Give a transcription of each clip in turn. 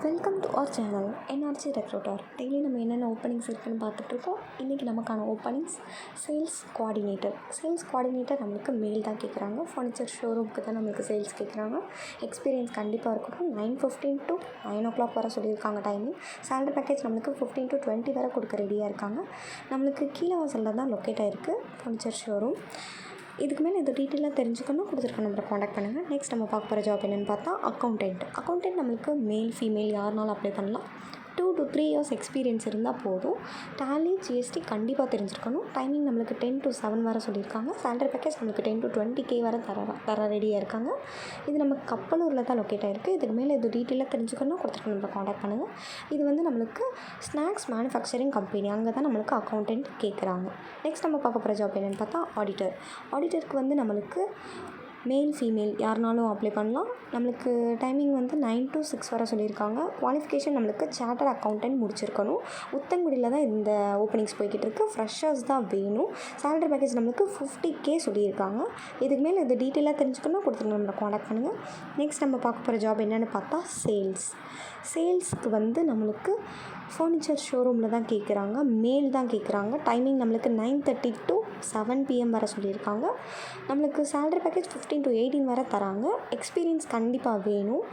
Welcome to our channel NRG recruiter. Daily நம்ம என்னென்ன openings இருக்குதுன்னு பார்த்துட்ருக்கோம். இன்றைக்கி நமக்கான ஓப்பனிங்ஸ் சேல்ஸ் கோஆர்டினேட்டர் நம்மளுக்கு மெயில் தான் கேட்குறாங்க. ஃபர்னிச்சர் ஷோரூமுக்கு தான் நம்மளுக்கு சேல்ஸ் கேட்குறாங்க. எக்ஸ்பீரியன்ஸ் கண்டிப்பாக இருக்கட்டும். 9:15 to 9 o'clock வரை சொல்லியிருக்காங்க டைமிங். சேலரி பேக்கேஜ் நம்மளுக்கு 15 to 20 வரை கொடுக்க ரெடியாக இருக்காங்க. நம்மளுக்கு கீழே வாசலில் தான் லொக்கேட் ஆகிருக்கு ஃபர்னிச்சர் ஷோரூம். இதுக்கு மேலே இது டீட்டெயிலாக தெரிஞ்சுக்கணும் கொடுத்துருக்க நம்பரை காண்டாக்ட் பண்ணுங்கள். நெக்ஸ்ட் நம்ம பார்க்க போகிற ஜாப் என்னென்னு பார்த்தா அக்கௌண்டென்ட் நம்மளுக்கு மேல் ஃபீமேல் யாருனாலும் அப்ளை பண்ணலாம். 2 to 3 years எக்ஸ்பீரியன்ஸ் இருந்தால் போதும். டேலி ஜிஎஸ்டி கண்டிப்பாக தெரிஞ்சிருக்கணும். டைமிங் நம்மளுக்கு 10 to 7 வரை சொல்லியிருக்காங்க. சேலரி பேக்கேஜ் நம்மளுக்கு 10 to 20K வரை தர ரெடியாக இருக்காங்க. இது நம்ம கப்பலூரில் தான் லொக்கேட் ஆகிருக்கு. இதுக்கு மேலே இது டீட்டெயிலாக தெரிஞ்சுக்கணும் கொடுத்துருக்க நம்பரை காண்டாக்ட் பண்ணுங்கள். இது வந்து நம்மளுக்கு ஸ்நாக்ஸ் மேனுஃபேக்சரிங் கம்பெனி, அங்கே தான் நம்மளுக்கு அக்கௌண்டென்ட் கேட்குறாங்க. நெக்ஸ்ட் நம்ம பார்க்க போகிற ஜாப் என்னென்னு பார்த்தா ஆடிட்டருக்கு வந்து நம்மளுக்கு மேல் ஃபீமேல் யாருனாலும் அப்ளை பண்ணலாம். நம்மளுக்கு டைமிங் வந்து 9 to 6 வரை சொல்லியிருக்காங்க. குவாலிஃபிகேஷன் நம்மளுக்கு சார்ட்டர் அக்கௌண்டன்ட் முடிச்சிருக்கணும். உத்தங்குடியில் தான் இந்த ஓப்பனிங்ஸ் போய்கிட்டு இருக்குது. ஃப்ரெஷர்ஸ் தான் வேணும். சேலரி பேக்கேஜ் நம்மளுக்கு 50K சொல்லியிருக்காங்க. இதுக்கு மேலே இது டீட்டெயிலாக தெரிஞ்சுக்கணும் கொடுத்துருங்க நம்மளை காண்டாக்ட் பண்ணுங்கள். நெக்ஸ்ட் நம்ம பார்க்க போகிற ஜாப் என்னென்னு பார்த்தா சேல்ஸ்க்கு வந்து நம்மளுக்கு ஃபர்னிச்சர் ஷோரூமில் தான் கேட்குறாங்க. மேல் தான் கேட்குறாங்க. டைமிங் நம்மளுக்கு 9:30 to 7 PM வரை சொல்லியிருக்காங்க. நம்மளுக்கு சேலரி பேக்கேஜ் 15 to 18 வரை தராங்க. எக்ஸ்பீரியன்ஸ் கண்டிப்பாக வேணும்.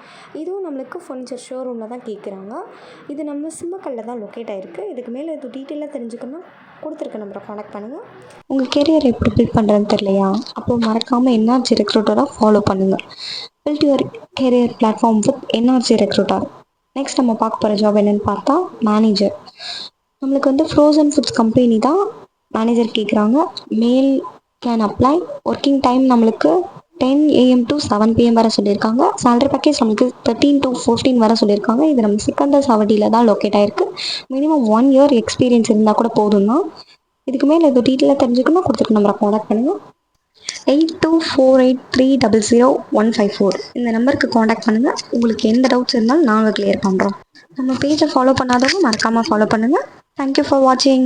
இதுவும் நம்மளுக்கு ஃபர்னிச்சர் ஷோரூமில் தான் கேட்குறாங்க. இது நம்ம சிம்மக்கல்லில் தான் லொக்கேட் ஆகிருக்கு. இதுக்கு மேலே இது டீட்டெயிலாக தெரிஞ்சுக்கணும் கொடுத்துருக்க நம்பரை காண்டாக்ட் பண்ணுங்கள். உங்கள் கெரியர் எப்படி பில்ட் பண்ணுறதுன்னு தெரியலையா? அப்போ மறக்காமல் என்ஆர்ஜி ரெக்ரூட்டராக ஃபாலோ பண்ணுங்கள். Build your career platform with NRG recruiter. Next நம்ம பார்க்க போகிற ஜாப் என்னென்னு பார்த்தா மேனேஜர். நம்மளுக்கு வந்து ஃப்ரோசன் ஃபுட்ஸ் கம்பெனி தான் மேனேஜர் கேட்குறாங்க. Male can apply. Working time நம்மளுக்கு 10 AM to 7 PM வரை சொல்லியிருக்காங்க. சேலரி பேக்கேஜ் நம்மளுக்கு 13 to 14 வரை சொல்லியிருக்காங்க. இது நம்ம சிக்கந்தர் சாவடியில் தான் லொக்கேட் ஆகிருக்கு. மினிமம் 1 year எக்ஸ்பீரியன்ஸ் இருந்தால் கூட போதும் தான். இதுக்கு மேலே இது டீட்டெயிலாக தெரிஞ்சுக்கணும் கொடுத்துருக்கு நம்பரை காண்டாக்ட் பண்ணுங்கள். 8248300154 இந்த நம்பருக்கு காண்டாக்ட் பண்ணுங்கள். உங்களுக்கு எந்த டவுட்ஸ் இருந்தாலும் நாங்கள் கிளியர் பண்ணுறோம். நம்ம பேஜை ஃபாலோ பண்ணாதவங்க மறக்காமல் ஃபாலோ பண்ணுங்கள். தேங்க்யூ ஃபார் வாட்சிங்.